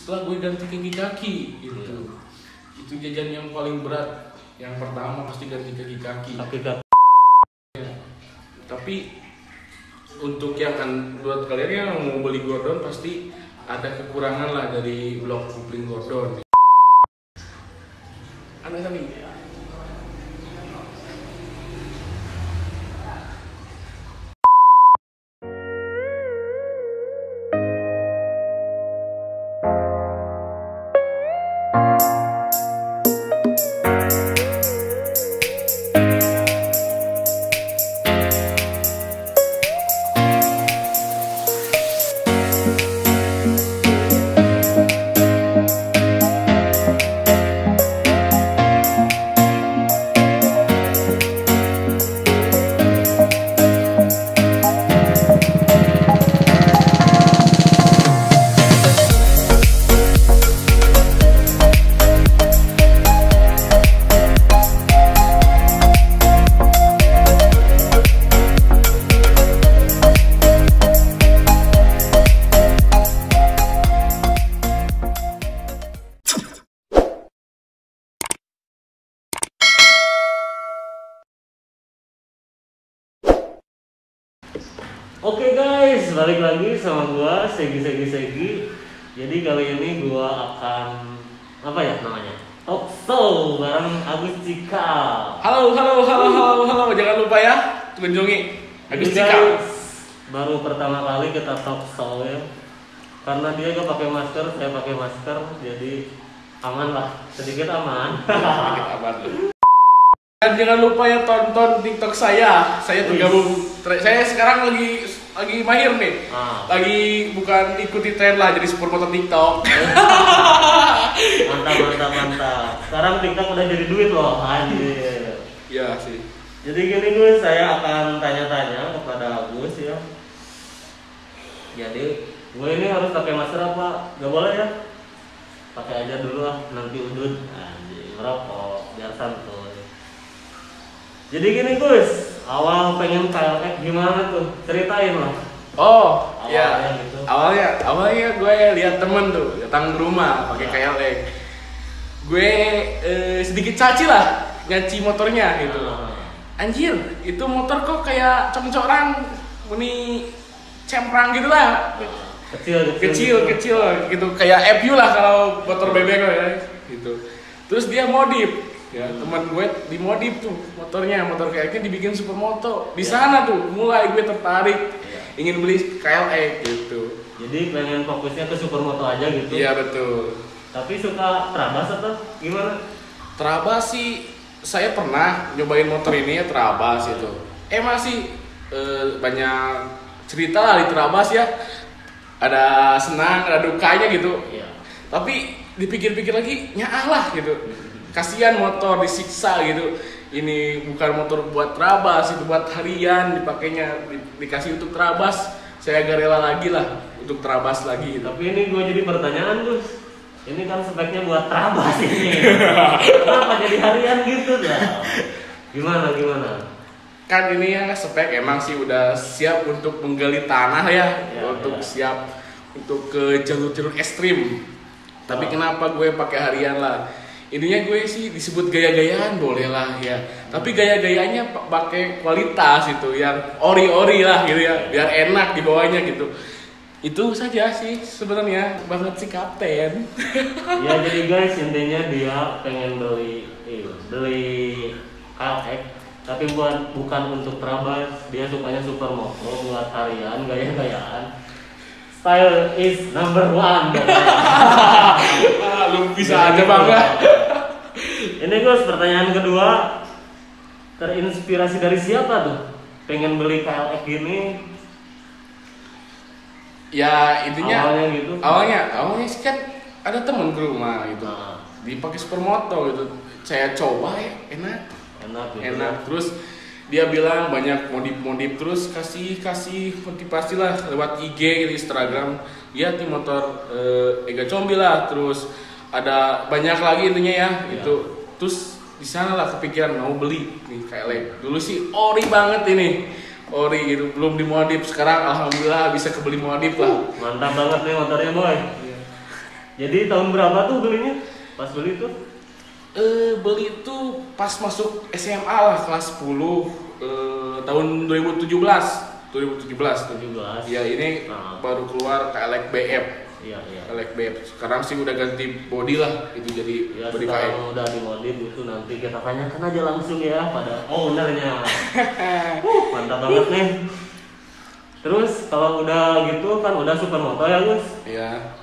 setelah gue ganti kaki gitu. Itu jajan yang paling berat. Yang pertama pasti ganti kaki. Ya. Tapi untuk yang buat kalian yang mau beli Gordon pasti ada kekurangan lah dari blok kopling Gordon. Aneh kali. Oke guys, balik lagi sama gua Segi. Jadi kali ini gua akan apa ya namanya? Talk show bareng Agus Cikal. Halo. Jangan lupa ya kunjungi Agus Jadi Cikal. guys, baru pertama kali kita talk show ya. Karena dia gak pakai masker, saya pakai masker, jadi aman lah, sedikit aman. Sedikit aman. Dan jangan lupa ya tonton TikTok saya. Saya tergabung. Saya sekarang lagi mahir nih. Lagi bukan ikuti tren lah, jadi supermoto TikTok. Mantap. Sekarang TikTok udah jadi duit loh, anjir. Iya sih. Jadi gini Gus, saya akan tanya-tanya kepada Agus ya. Jadi gue ini harus pakai masker apa? Gak boleh ya? Pakai aja dulu lah, nanti udut. Anjir, merokok biar santuy. Jadi gini Gus, awal pengen KLX gimana tuh? Ceritain lah. Oh, Awalnya ya. gitu. Awalnya gue lihat temen tuh datang ke rumah pakai KLX. Gue sedikit caci lah nyaci motornya gitu. Anjir, itu motor kok kayak congcoran, muni cemprang gitu lah. Kecil gitu, kayak FU lah kalau motor bebek lah ya gitu. Terus dia modif. Ya, teman gue dimodif tuh motornya, motor KLX dibikin supermoto. Di sana tuh mulai gue tertarik ingin beli KLX gitu. Jadi pengen fokusnya ke supermoto aja gitu. Iya betul. Tapi suka Trabas atau gimana? Trabas sih saya pernah nyobain motor ini ya, Trabas itu. Masih banyak cerita lah di Trabas ya. Ada senang, ada dukanya gitu. Iya. Tapi dipikir-pikir lagi nyaah lah gitu. Kasihan motor disiksa gitu. Ini bukan motor buat Trabas, itu buat harian dipakainya, dikasih untuk Trabas. Saya agak rela lagi lah untuk Trabas lagi gitu. Tapi ini gue jadi pertanyaan Gus. Ini kan speknya buat Trabas ini. Kenapa jadi harian gitu dah? Gimana? Kan ini ya spek emang sih udah siap untuk menggali tanah ya, untuk siap untuk ke jalur ekstrim. Tapi kenapa gue pakai harian lah? Ininya gue sih disebut gaya-gayaan boleh lah ya. Tapi gaya-gayanya pakai kualitas itu yang ori-ori lah gitu ya, biar enak dibawanya gitu. Itu saja sih sebenarnya banget sih kapten. Ya jadi guys intinya dia pengen beli KLX tapi bukan untuk Trabas, dia sukanya supermoto buat harian, gaya-gayaan. Style is number one. Lu bisa aja bangga. Ini Gus, pertanyaan kedua, terinspirasi dari siapa tuh? Pengen beli KLX gini? Ya intinya Awalnya gitu. Awalnya sih kan ada temen ke rumah gitu. Dipakai supermoto gitu. Saya coba ya, enak. Terus dia bilang banyak modif terus kasih motivasi lah lewat IG gitu, Instagram. Lihat nih motor Ega Combi lah, terus ada banyak lagi intinya ya. Itu terus di sana lah kepikiran mau beli nih KLX. Dulu sih ori banget ini. Ori gitu, belum dimodif. Sekarang alhamdulillah bisa kebeli modif lah. Mantap banget nih motornya boy. Jadi tahun berapa tuh belinya? Pas beli tuh? Beli itu pas masuk SMA lah, kelas 10, tahun 2017 tuh. 17. Ya ini baru keluar Kailek BF. Iya. Kailek BF. Sekarang sih udah ganti body lah, itu jadi Ya body sekarang KX. udah dimodif itu, nanti kita tanyakan aja langsung ya pada ownernya. Mantap banget nih. Terus kalau udah gitu kan udah supermoto ya Gus? Iya.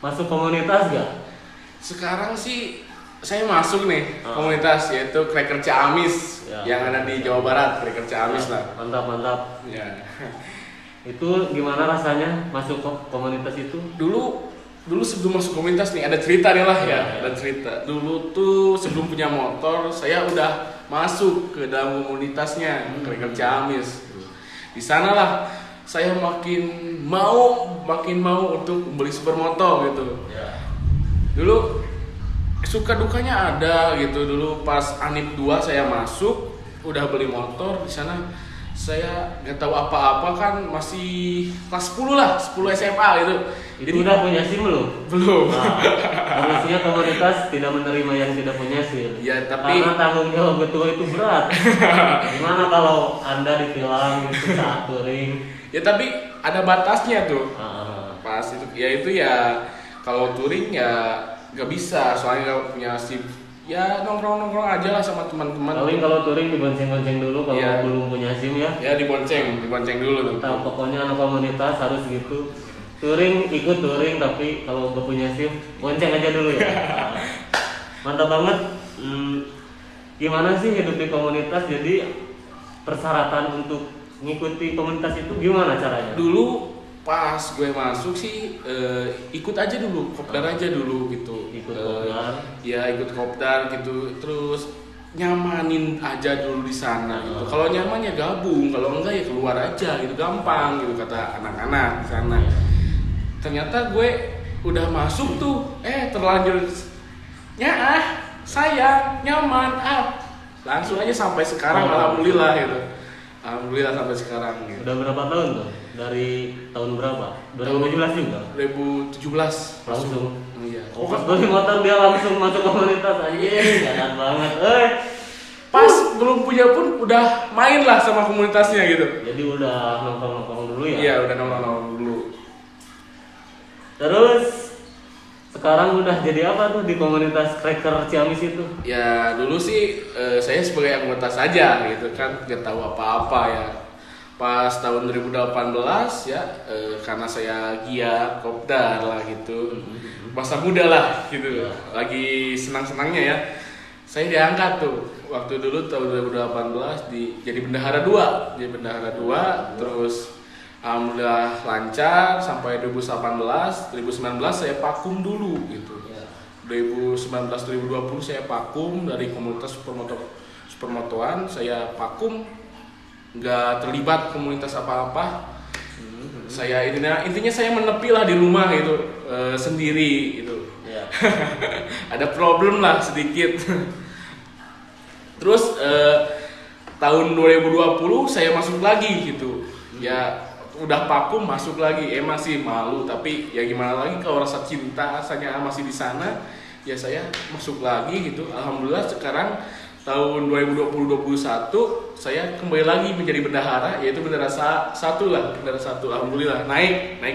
Masuk komunitas gak? Sekarang sih saya masuk nih komunitas, yaitu Cracker Ciamis Ya. yang ada di Jawa Barat, Cracker Ciamis lah. Mantap. Ya. Itu gimana rasanya masuk komunitas itu? Dulu sebelum masuk komunitas nih ada cerita nih lah ya, Ya. ada cerita. Dulu tuh sebelum punya motor, saya udah masuk ke dalam komunitasnya Cracker Ciamis. Di sana lah saya makin mau untuk beli supermoto gitu. Ya. Dulu suka dukanya ada gitu. Dulu pas Anip 2 saya masuk, udah beli motor di sana. Saya nggak tahu apa-apa kan, masih kelas 10 lah, 10 SMA gitu. Itu udah punya SIM belum? Belum. Nah, harusnya komunitas tidak menerima yang tidak punya SIM. Ya, tapi karena tanggung jawab ketua itu berat. Gimana kalau Anda ditilang gitu saat touring? ya tapi ada batasnya tuh. Ah, Pas itu ya kalau touring ya nggak bisa, soalnya nggak punya SIM. Ya nongkrong aja lah sama teman-teman. paling kalau touring dibonceng-bonceng dulu kalau Iya. belum punya SIM ya. Ya dibonceng dulu tuh. Nah, pokoknya anak komunitas harus gitu. Touring ikut touring, tapi kalau nggak punya SIM bonceng aja dulu ya. Mantap banget. Gimana sih hidup di komunitas? Jadi persyaratan untuk ngikuti komunitas itu gimana caranya? Dulu pas gue masuk sih ikut aja dulu, kopdar aja dulu gitu. Ikut kopdar. Ya ikut kopdar gitu, terus nyamanin aja dulu di sana gitu. Kalau nyaman ya gabung, kalau enggak ya keluar aja gitu, gampang gitu kata anak-anak di sana. Ternyata gue udah masuk tuh, terlanjur sayang, nyaman, langsung aja sampai sekarang. Alhamdulillah gitu. Alhamdulillah sampai sekarang gitu. Udah berapa tahun tuh? Dari tahun berapa? 2017 juga? 2017 Langsung. Iya. Oh, pas beli motor dia langsung masuk komunitas aja. Ganan banget. Pas belum punya pun udah main lah sama komunitasnya gitu. Jadi udah nongkrong-nongkrong dulu ya? Iya, udah nongkrong dulu. Terus sekarang udah jadi apa tuh di komunitas Cracker Ciamis itu? Ya dulu sih saya sebagai anggota saja gitu kan, nggak tahu apa-apa ya. Pas tahun 2018 ya, karena saya giat kopdar lah gitu, masa muda lah gitu, lagi senang-senangnya ya, saya diangkat tuh waktu dulu tahun 2018 jadi bendahara 2, terus alhamdulillah lancar sampai 2019 saya vakum dulu gitu. 2019-2020 saya vakum dari komunitas supermotoan, saya vakum, nggak terlibat komunitas apa-apa. Saya intinya saya menepi lah di rumah gitu, sendiri gitu. Ada problem lah sedikit. Terus tahun 2020 saya masuk lagi gitu. Ya udah vakum masuk lagi, masih malu, tapi ya gimana lagi, kalau rasa cinta rasanya masih di sana, ya saya masuk lagi gitu. Alhamdulillah sekarang tahun 2020-2021 saya kembali lagi menjadi bendahara, yaitu bendahara satu. Alhamdulillah naik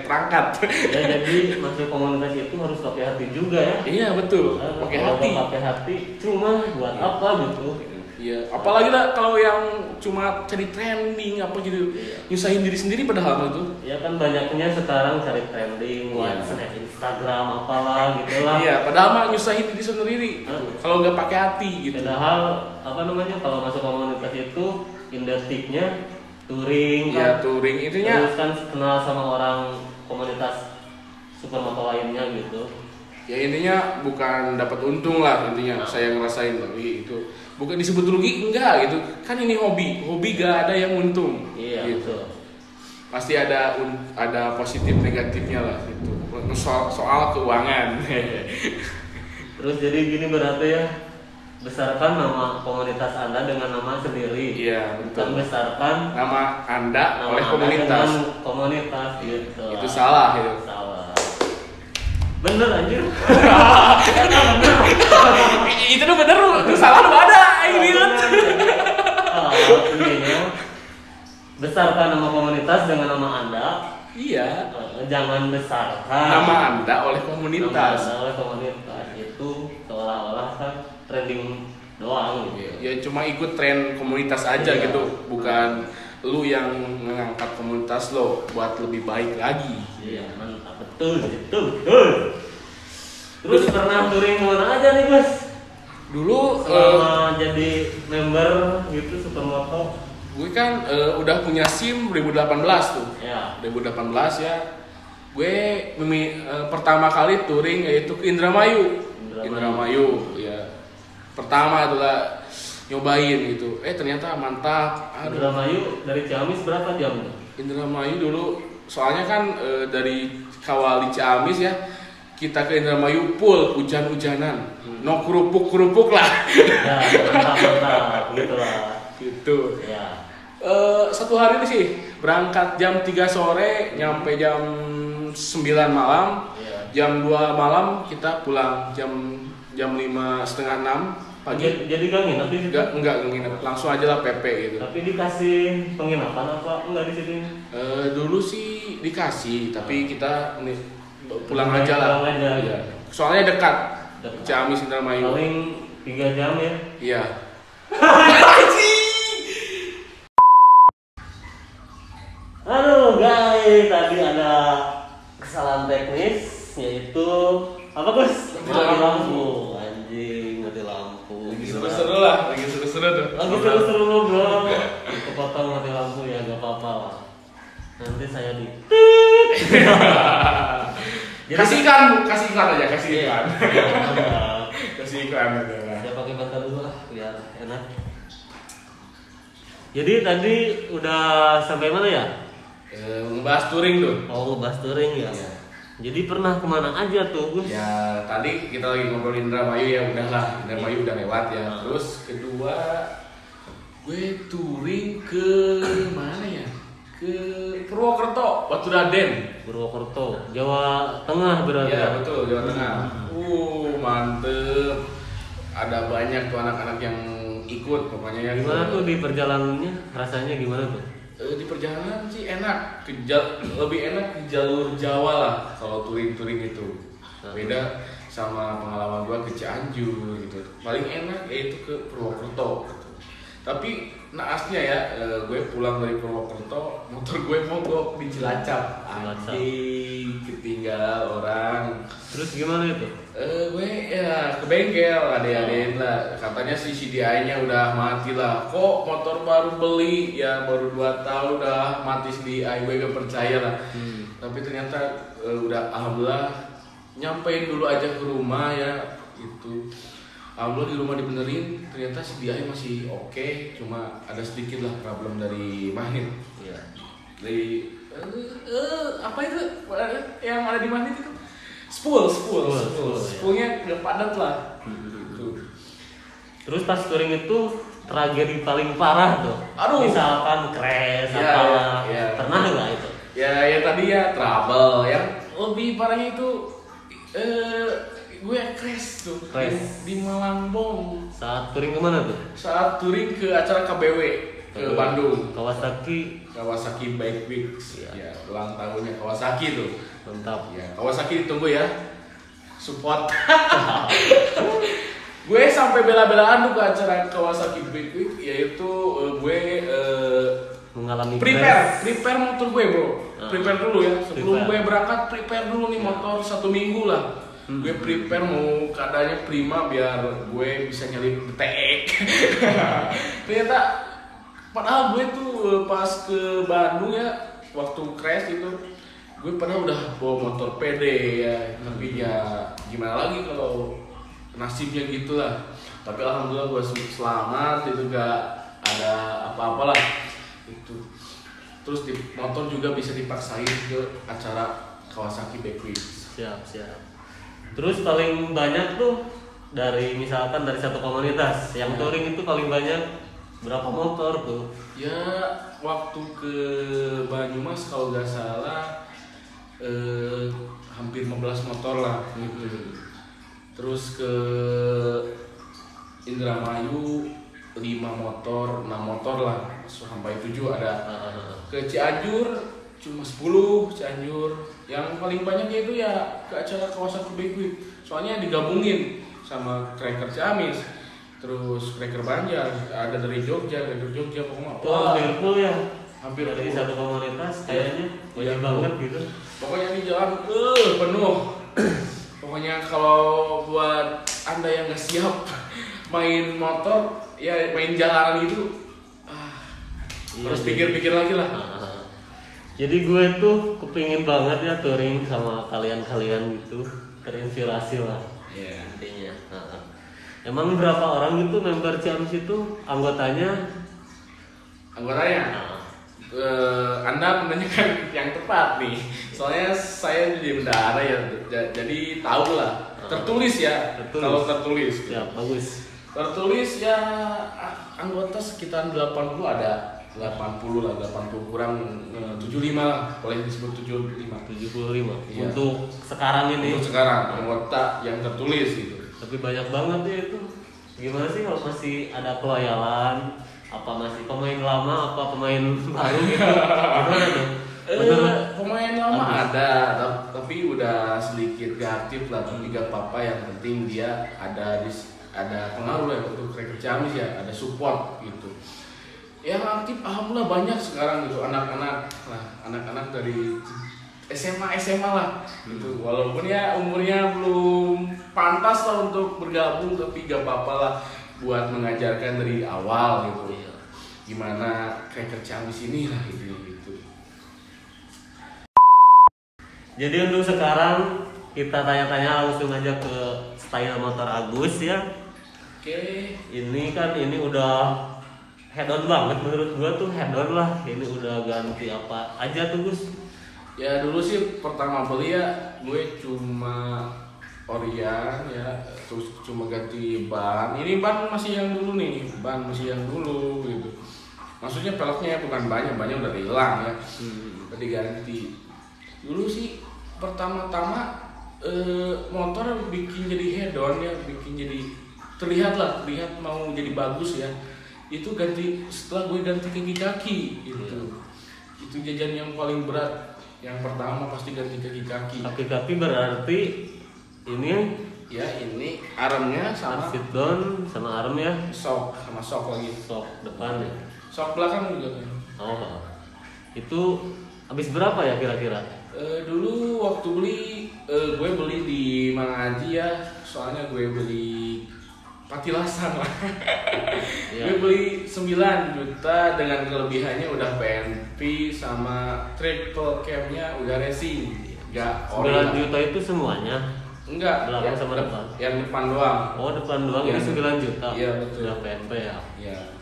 perangkat. Ya, jadi masuk komunitas itu harus pakai hati juga ya. Iya betul, pakai Kalau hati. nggak pakai hati cuma buat apa gitu. Iya, apalagi lah kalau yang cuma cari trending apa gitu, nyusahin diri sendiri padahal itu. Ya kan banyaknya sekarang cari trending, buat snap Instagram apalah gitu lah. Iya, padahal mah nyusahin diri sendiri. Kalau nggak pakai hati gitu. Padahal kalau masuk komunitas itu identiknya touring Iya, kan. touring intinya. Terus kan kenal sama orang komunitas supermoto lainnya gitu. Ya intinya bukan dapat untung lah intinya. Saya ngerasain tapi itu bukan disebut rugi enggak gitu. Kan ini hobi gak ada yang untung. Iya gitu. betul. Pasti ada positif negatifnya lah itu. Soal keuangan. Terus jadi gini berarti ya, besarkan nama komunitas Anda dengan nama sendiri. Iya, betul. Dan besarkan Nama Anda oleh Anda komunitas. dengan komunitas gitu. Itu salah itu. Salah. Bener anjir. Itu tuh bener lu salah lu ada ini kan. Intinya besarkan nama komunitas dengan nama Anda. Iya. Jangan besarkan Nama Anda oleh komunitas. Nama Anda oleh komunitas itu seolah-olah kan trending doang gitu. Ya cuma ikut tren komunitas aja Iya. gitu, bukan lu yang mengangkat komunitas lo buat lebih baik lagi. Iya, mantap, betul. Terus pernah touring kemana aja nih Gus? Dulu Selama jadi member gitu Supermoto. gue kan udah punya SIM 2018 tuh. Ya. 2018 ya. Gue pertama kali touring yaitu ke Indramayu. Indramayu ya. Pertama itulah nyobain gitu. Ternyata mantap. Aduh. Indramayu dari Ciamis berapa jam? Indramayu dulu soalnya kan dari Kawali Ciamis ya. Kita ke Indramayu full hujan-hujanan. No kerupuk-kerupuk lah. Ya, mantap gitu lah. Gitu. Ya. Satu hari ini sih berangkat jam 3 sore nyampe jam 9 malam. Iya. Jam 2 malam kita pulang jam 5:30, 6 pagi. Jadi gak nginep di situ? Enggak nginep, langsung aja lah PP gitu. Tapi dikasih penginapan apa enggak di sini? Dulu sih dikasih, tapi kita pulang aja lah. Pulang aja. Iya. Soalnya dekat. Dekat. Ciamis Indramayu. Paling 3 jam ya. Iya. Aduh guys, tadi ada kesalahan teknis yaitu apa Gus? Mati lampu. Anjing, mati lampu. Lagi Gila. seru-seru lah, lagi seru-seru tuh. Lagi seru-seru bro. Kepotong mati lampu ya gak apa-apa lah. Nanti saya di Kasih iklan aja, kasih Iya. iklan. Mantap. Kasih iklan aja lah. Ya pakai bantal dulu lah biar enak. Jadi tadi udah sampai mana ya? Ngebahas touring tuh. Oh, ngebahas touring ya. Iya. Jadi pernah kemana aja tuh Gus? Ya tadi kita lagi ngobrolin Indramayu ya udahlah, Indramayu udah lewat ya. Terus kedua gue touring ke mana ya? Ke Purwokerto, Baturaden. Purwokerto, Jawa Tengah berarti. Iya betul, Jawa Tengah. Mantep. Ada banyak tuh anak-anak yang ikut pokoknya ya. Gimana tuh di perjalanannya? Rasanya gimana tuh? Di perjalanan sih enak, lebih enak di jalur Jawa lah kalau touring-touring itu. Beda sama pengalaman gua ke Cianjur gitu. Paling enak yaitu ke Purwokerto gitu. Tapi naasnya ya, gue pulang dari Purwokerto, motor gue mogok di Cilacap. Anjing, ketinggal orang. Terus gimana itu? Gue ya ke bengkel, ade-adein lah. Katanya si CDI-nya udah mati lah. Kok motor baru beli ya baru 2 tahun udah mati CDI, gue gak percaya lah. Tapi ternyata udah alhamdulillah nyampein dulu aja ke rumah ya itu. Alhamdulillah di rumah dibenerin, ternyata CDI masih oke, cuma ada sedikit lah problem dari magnet. Iya. Dari apa itu yang ada di magnet itu? Spoolnya udah padat lah. Gitu. Terus pas touring itu tragedi paling parah tuh. Aduh. Misalkan crash Ya, apa? ya. Pernah nggak itu? Ya yang tadi ya trouble, yang lebih parahnya itu gue crash tuh Crash. di Malangbong Saat touring kemana tuh? saat touring ke acara KBW ke Bandung. Kawasaki. Bike Weeks Iya. ya ulang tahunnya Kawasaki tuh. Mantap. Ya Kawasaki ditunggu ya, support. Gue sampai bela-belaan tuh ke acara Kawasaki Bike Week, yaitu gue Mengalami prepare crash. motor gue bro, prepare dulu ya sebelum Prepare. gue berangkat, prepare dulu nih motor 1 minggu lah. Gue prepare mau keadaannya prima biar gue bisa nyalip betek. Ternyata padahal gue tuh pas ke Bandung ya waktu crash itu gue padahal udah bawa motor PD ya, tapi ya gimana lagi kalau nasibnya gitulah. Tapi alhamdulillah gue selamat, itu gak ada apa-apa lah itu. Terus di motor juga bisa dipaksain ke acara Kawasaki Bike Week. Siap. Terus paling banyak tuh dari misalkan dari satu komunitas yang touring itu paling banyak berapa motor tuh? Ya waktu ke Banyumas kalau nggak salah hampir 15 motor lah gitu. Terus ke Indramayu 5 motor, 6 motor lah, sampai 7 ada. Ke Cianjur cuma 10 Cianjur. Yang paling banyaknya itu ya ke acara kawasan Kubekwit. Soalnya digabungin sama Cracker Ciamis, terus Cracker Banjar, ada dari Jogja, pokoknya. Hampir full ya. Hampir dari full. satu komunitas kayaknya banyak Iya, banget gitu. Pokoknya di jalan penuh. Pokoknya kalau buat Anda yang nggak siap main motor, ya main jalanan itu harus pikir-pikir lagi lah. Jadi gue tuh kepingin banget ya touring sama kalian-kalian gitu, terinspirasi lah intinya. Emang berapa orang gitu member Ciamis itu anggotanya? Anda menanyakan yang tepat nih. Soalnya saya jadi bendahara ya, jadi tahu lah. Tertulis ya. Kalau tertulis. Ya bagus. Tertulis ya anggota sekitar 80 ada. 80 lah, 80 kurang 75 lah, boleh disebut 75. 75 Iya. untuk sekarang ini. Untuk sekarang anggota yang tertulis gitu. Tapi banyak banget ya itu. Gimana sih kalau masih ada keloyalan? Apa masih pemain lama? Apa pemain baru gitu? Gimana tuh? Pemain lama ada, tapi udah sedikit gak aktif lah. Tapi gak apa-apa, yang penting dia ada pengaruh ya untuk Cracker Ciamis ya, ada support gitu. Yang aktif alhamdulillah banyak sekarang gitu, anak-anak dari SMA lah gitu. Walaupun ya umurnya belum pantas lah untuk bergabung, tapi gak apa-apa lah buat mengajarkan dari awal gitu. Gimana Cracker Ciamis ini lah gitu. Jadi untuk sekarang kita tanya-tanya langsung aja ke style motor Agus ya. Oke. Ini udah head on banget menurut gua tuh, head on lah. Ini udah ganti apa aja tuh Gus? Ya dulu sih pertama beli ya gue cuma Orion ya, terus cuma ganti ban. Ini ban masih yang dulu nih, gitu. Maksudnya peleknya bukan bannya udah hilang ya, udah diganti. Dulu sih pertama-tama motor bikin jadi head on ya, bikin jadi terlihat mau jadi bagus ya. Itu setelah gue ganti kaki gitu. Itu jajan yang paling berat. Yang pertama pasti ganti kaki. Kaki berarti ini ya, ini armnya sama sit down sama arm ya. Sok lagi. Sok depan ya. Sok belakang juga kan. Oh. Itu habis berapa ya kira-kira? Dulu waktu beli gue beli di Mangaji ya. Soalnya gue beli patilasan lah. Ya. Gue beli 9 juta dengan kelebihannya udah PNP sama triple cam-nya udah racing. Enggak 9 juta itu semuanya? Enggak, belakang sama depan. Yang depan doang. Oh, depan doang ini 9 juta. Iya, betul. Udah PNP ya. Iya.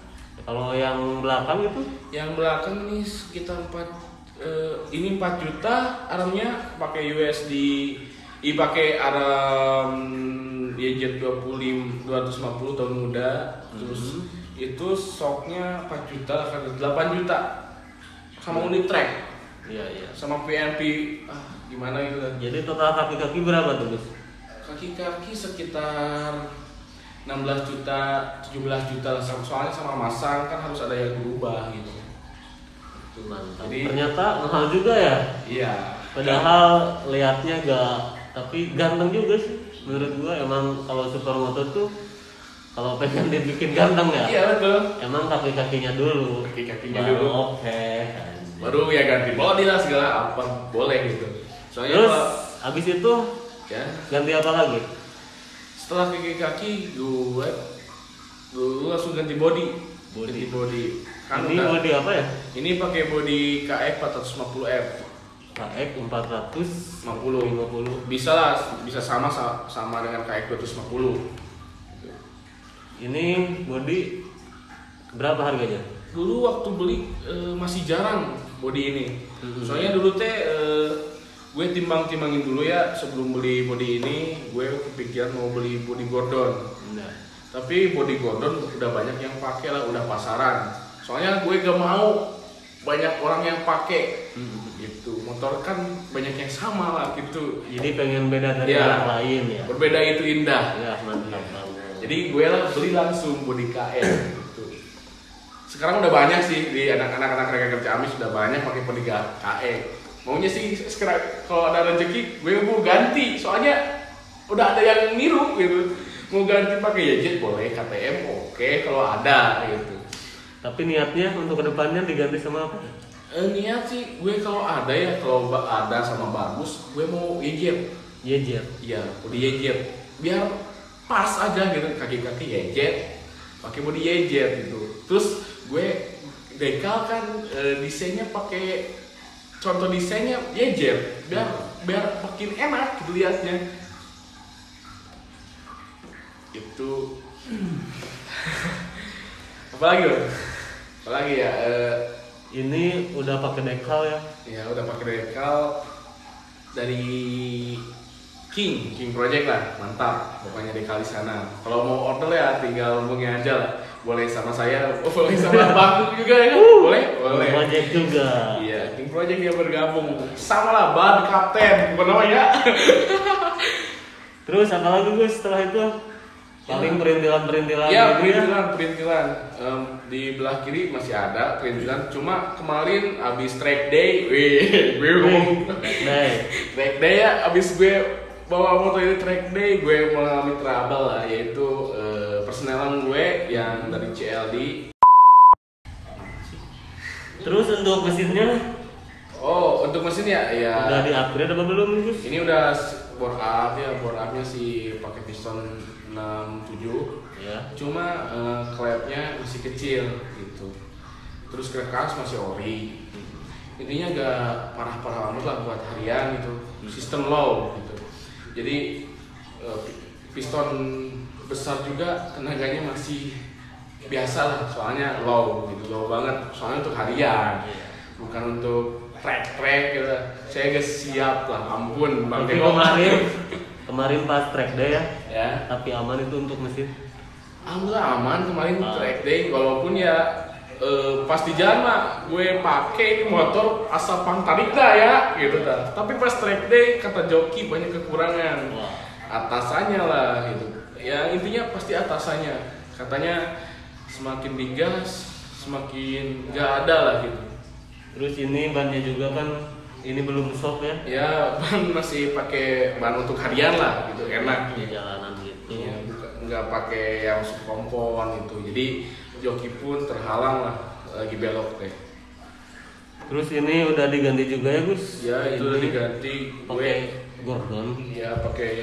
Kalau yang belakang itu? Yang belakang ini sekitar 4 juta, armnya pakai USD, pakai arm YZ250 tahun muda. Terus itu shocknya 4 juta, 8 juta sama unit track. Iya. Sama PNP, gimana gitu kan. Jadi total kaki-kaki berapa tuh, Gus? Kaki-kaki sekitar 16 juta, 17 juta lah. Soalnya sama masang kan harus ada yang berubah gitu. Mantap. Jadi, ternyata mahal juga ya? Iya. Padahal lihatnya tapi ganteng juga sih. Menurut gua emang kalau supermoto tuh kalau pengen dibikin ganteng ya? Iya betul. Emang kaki-kakinya dulu. Kaki-kakinya Baru dulu. Oke. Baru ya ganti body lah segala apa boleh gitu. Soalnya Terus habis itu ya ganti apa lagi? setelah kaki-kaki gue langsung ganti body. Ganti body. Kan Ini body apa ya? Ini pakai body KF 450F. KX 450. 50. Bisa lah, bisa sama dengan KX 250. Ini body berapa harganya? Dulu waktu beli masih jarang body ini. Soalnya dulu gue timbang-timbangin dulu ya sebelum beli body ini, gue kepikiran mau beli body Gordon. Tapi body Gordon udah banyak yang pakai lah, udah pasaran. Soalnya gue gak mau banyak orang yang pakai gitu. Motor kan banyak yang sama lah gitu. Jadi pengen beda dari Iya. orang lain ya. Berbeda itu indah. Ya mantap banget. Jadi gue lah beli langsung body KM gitu. Sekarang udah banyak sih di anak-anak kerja Ciamis sudah banyak pakai body KM. Maunya sih sekarang kalau ada rezeki gue mau ganti, soalnya udah ada yang niru gitu. Mau ganti pakai YZ boleh, KTM oke kalau ada gitu. Tapi niatnya untuk kedepannya diganti sama apa? Niat sih gue kalau ada ya, kalau ada sama bagus gue mau YZ. Yejer. Iya, body YZ biar pas aja gitu, kaki-kaki YZ pakai body YZ gitu. Terus gue dekal kan desainnya pakai contoh desainnya YZ biar makin enak gitu liatnya. Itu apalagi ya Ini udah pakai dekal ya? ya udah pakai dekal dari King Project lah, mantap pokoknya dekal di sana. Kalau mau order ya tinggal hubungi aja lah, boleh sama saya, boleh sama Bang juga ya kan? Boleh Project juga. iya, King Project dia bergabung sama lah ban kapten bukan namanya. Terus apa lagi Gus setelah itu? Paling perintilan-perintilan Iya, gitu ya? perintilan. Di belah kiri masih ada perintilan. Cuma kemarin abis track day, gue ngomong track day ya. Abis gue bawa motor ini track day, gue mengalami trouble lah, yaitu personelan gue yang dari CLD. Terus untuk mesinnya? Oh, untuk mesin ya, Udah di-upgrade apa belum Gus? ini udah bore up ya, bore upnya sih pakai piston 67. Ya. Cuma klepnya masih kecil gitu. Terus kerkas masih ori. Intinya gak parah-parah banget lah buat harian gitu. Sistem low gitu. Jadi piston besar juga tenaganya masih biasa lah, soalnya low gitu, low banget. Soalnya untuk harian, bukan untuk trek gitu. Saya gak siap lah, ampun bang. Tapi kemarin pas track day ya. tapi aman itu untuk mesin? Alhamdulillah aman kemarin track day, walaupun ya pas di jalan mah gue pakai ini motor asal pang tarik dah ya gitu dah. Tapi pas track day kata joki banyak kekurangan. Atasannya lah gitu. Ya intinya pasti atasannya. Katanya semakin digas semakin gak ada lah gitu. Terus ini bannya juga kan ini belum shock ya? Ya ban masih pakai ban untuk harian lah gitu, enak Di jalanan gitu. Iya, nggak pakai yang subkompon itu. Jadi joki pun terhalang lah lagi belok deh. Terus ini udah diganti juga ya Gus? Ya itu Ini udah diganti pakai gue. Gordon. Ya pakai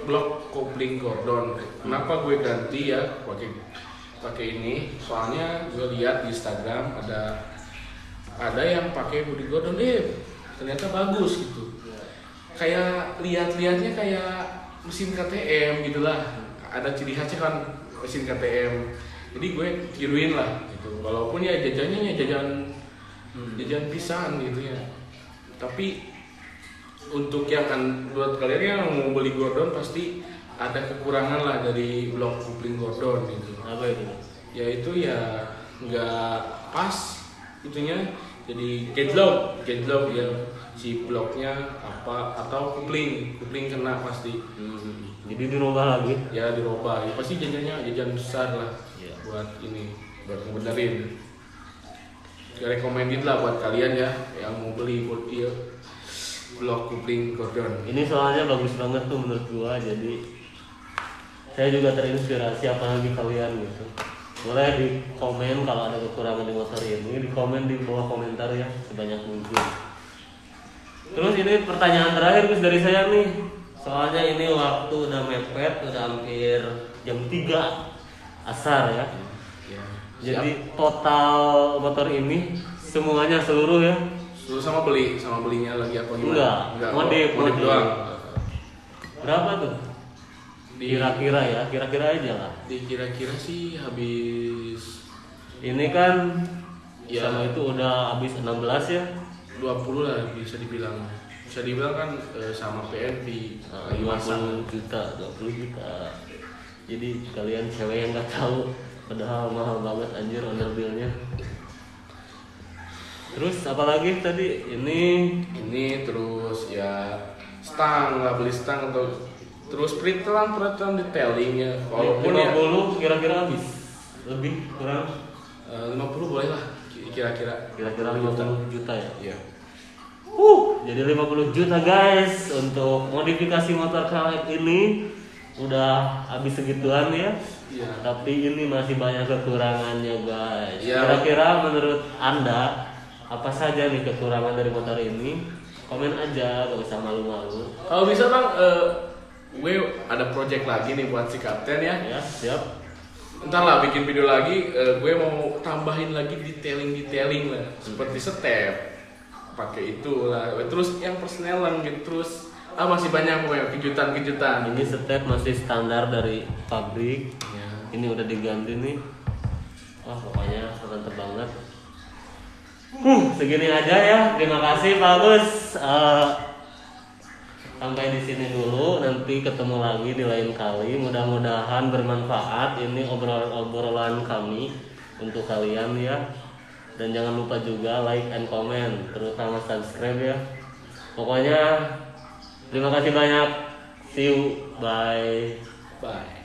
blok kopling Gordon. Kenapa gue ganti ya pakai ini? Soalnya gue lihat di Instagram ada yang pakai body Gordon ternyata bagus gitu. Kayak lihat-lihatnya kayak mesin KTM gitulah. Ada ciri khasnya kan mesin KTM. Jadi gue tiruin lah gitu. Walaupun ya jajannya jajan pisan gitu ya. Tapi untuk yang buat kalian yang mau beli Gordon pasti ada kekurangan lah dari blok kopling Gordon gitu. Apa itu? Ya itu ya nggak pas itunya, jadi gridlock ya, si bloknya apa atau kopling kena pasti. Jadi dirubah lagi? Ya dirubah ya, pasti jajan besar lah ya. Buat ngebenerin. Recommended lah buat kalian ya yang mau beli blok kopling Gordon. Ini soalnya bagus banget tuh menurut gua, jadi saya juga terinspirasi apalagi kalian gitu. Boleh di komen kalau ada kekurangan di motor ini, di komen di bawah komentar ya sebanyak mungkin. Terus ini pertanyaan terakhir Gus dari saya nih. Soalnya ini waktu udah mepet, udah hampir jam 3 asar ya. Ya. Jadi total motor ini semuanya seluruh ya? Dulu sama belinya lagi apa gimana? Enggak, modif doang. Berapa tuh? Kira-kira ya, kira-kira aja lah. Kira-kira sih habis Ini kan ya sama itu udah habis 16 ya? 20 lah bisa dibilang. Bisa dibilang kan sama PNP 50 juta, 20 juta. Jadi kalian cewek yang nggak tahu, padahal mahal banget anjir underbillnya. Terus apalagi tadi Ini terus ya stang lah, beli stang atau terus peritelan detailing ya. Walaupun ya 50 kira-kira habis. Lebih kurang 50 boleh lah kira-kira 50 juta ya. Iya. Jadi 50 juta guys untuk modifikasi motor KLX ini udah habis segituan ya. Iya. Tapi ini masih banyak kekurangannya guys. Iya. Kira-kira menurut Anda apa saja nih kekurangan dari motor ini? Komen aja, gak usah malu-malu. Kalau bisa Bang, gue ada project lagi nih buat si Kapten ya. Ya, siap. Ntar lah bikin video lagi, gue mau tambahin lagi detailing lah, seperti step, pakai itu lah. Terus yang persnelan gitu, terus masih banyak gue kejutan. Ini step masih standar dari pabrik. Ya. Ini udah diganti nih. Wah, pokoknya mantep banget. Segini aja ya. Terima kasih Pak Agus. Sampai di sini dulu. Nanti ketemu lagi di lain kali. Mudah-mudahan bermanfaat. Ini obrolan kami untuk kalian ya. Dan jangan lupa juga like and comment, terutama subscribe ya. Pokoknya terima kasih banyak. See you. Bye. Bye.